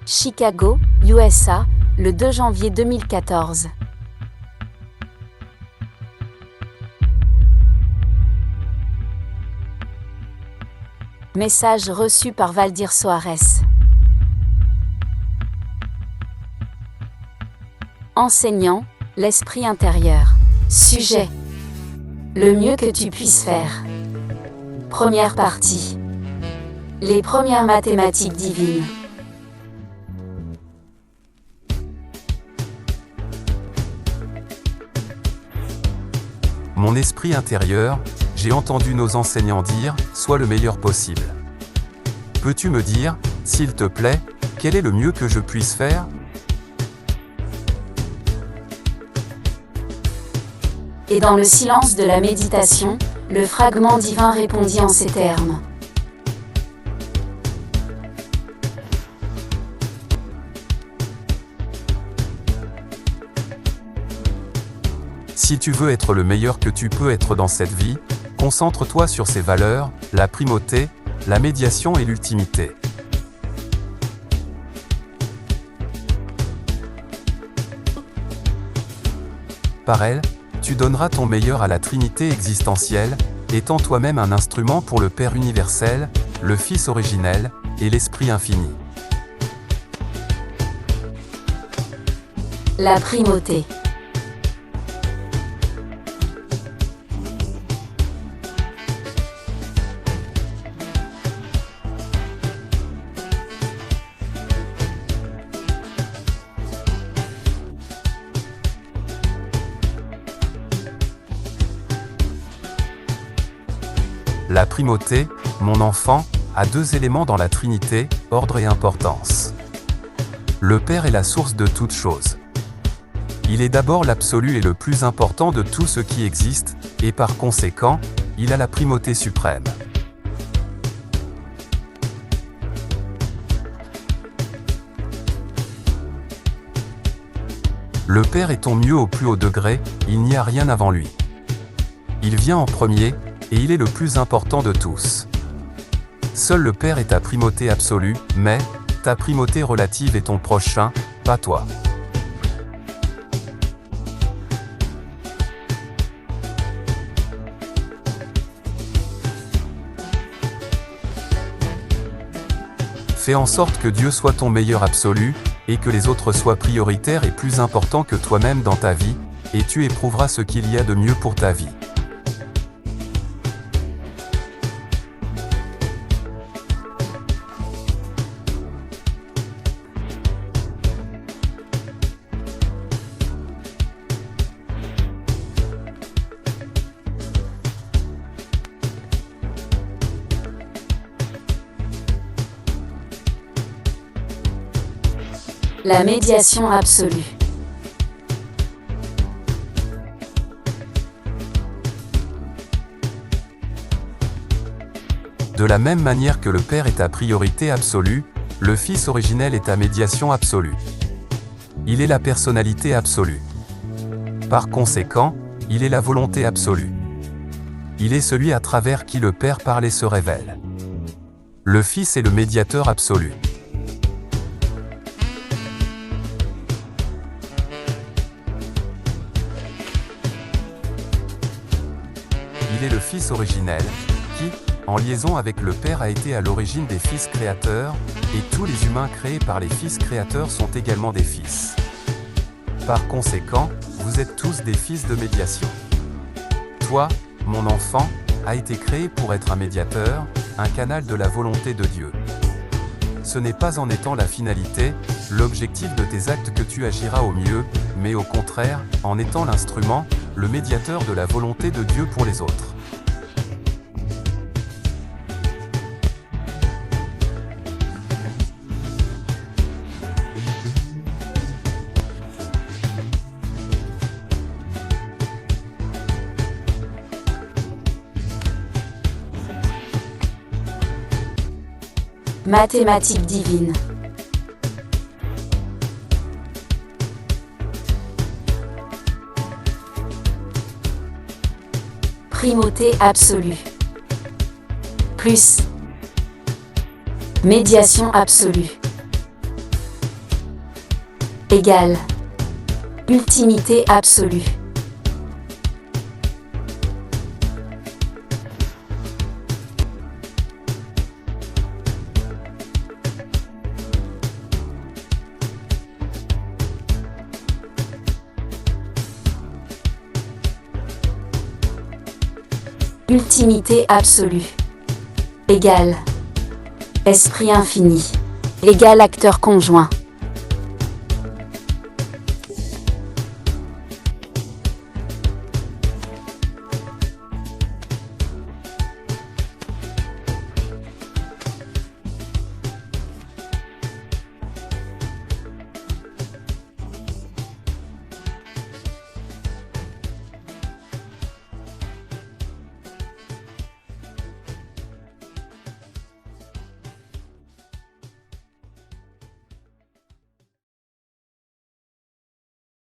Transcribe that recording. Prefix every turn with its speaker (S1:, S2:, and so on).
S1: Chicago, USA, le 2 janvier 2014. Message reçu par Valdir Soares. Enseignant, l'esprit intérieur. Sujet: le mieux que tu puisses faire. Première partie. Les premières mathématiques divines.
S2: Mon esprit intérieur, j'ai entendu nos enseignants dire, sois le meilleur possible. Peux-tu me dire, s'il te plaît, quel est le mieux que je puisse faire?
S1: Et dans le silence de la méditation, le fragment divin répondit en ces termes.
S2: Si tu veux être le meilleur que tu peux être dans cette vie, concentre-toi sur ces valeurs, la primauté, la médiation et l'ultimité. Par elles, tu donneras ton meilleur à la Trinité existentielle, étant toi-même un instrument pour le Père universel, le Fils originel, et l'Esprit infini.
S1: La primauté.
S2: La primauté, mon enfant, a deux éléments dans la Trinité, ordre et importance. Le Père est la source de toutes choses. Il est d'abord l'absolu et le plus important de tout ce qui existe, et par conséquent, il a la primauté suprême. Le Père est ton mieux au plus haut degré, il n'y a rien avant lui. Il vient en premier, et il est le plus important de tous. Seul le Père est ta primauté absolue, mais ta primauté relative est ton prochain, pas toi. Fais en sorte que Dieu soit ton meilleur absolu, et que les autres soient prioritaires et plus importants que toi-même dans ta vie, et tu éprouveras ce qu'il y a de mieux pour ta vie.
S1: La médiation absolue.
S2: De la même manière que le Père est ta priorité absolue, le Fils originel est ta médiation absolue. Il est la personnalité absolue. Par conséquent, il est la volonté absolue. Il est celui à travers qui le Père parle et se révèle. Le Fils est le médiateur absolu. Il est le Fils originel, qui, en liaison avec le Père, a été à l'origine des Fils créateurs, et tous les humains créés par les Fils créateurs sont également des Fils. Par conséquent, vous êtes tous des Fils de médiation. Toi, mon enfant, as été créé pour être un médiateur, un canal de la volonté de Dieu. Ce n'est pas en étant la finalité, l'objectif de tes actes que tu agiras au mieux, mais au contraire, en étant l'instrument, le médiateur de la volonté de Dieu pour les autres.
S1: Mathématiques divines. Primauté absolue. Plus. Médiation absolue. égale ultimité absolue. Ultimité absolue égale esprit infini égale acteur conjoint.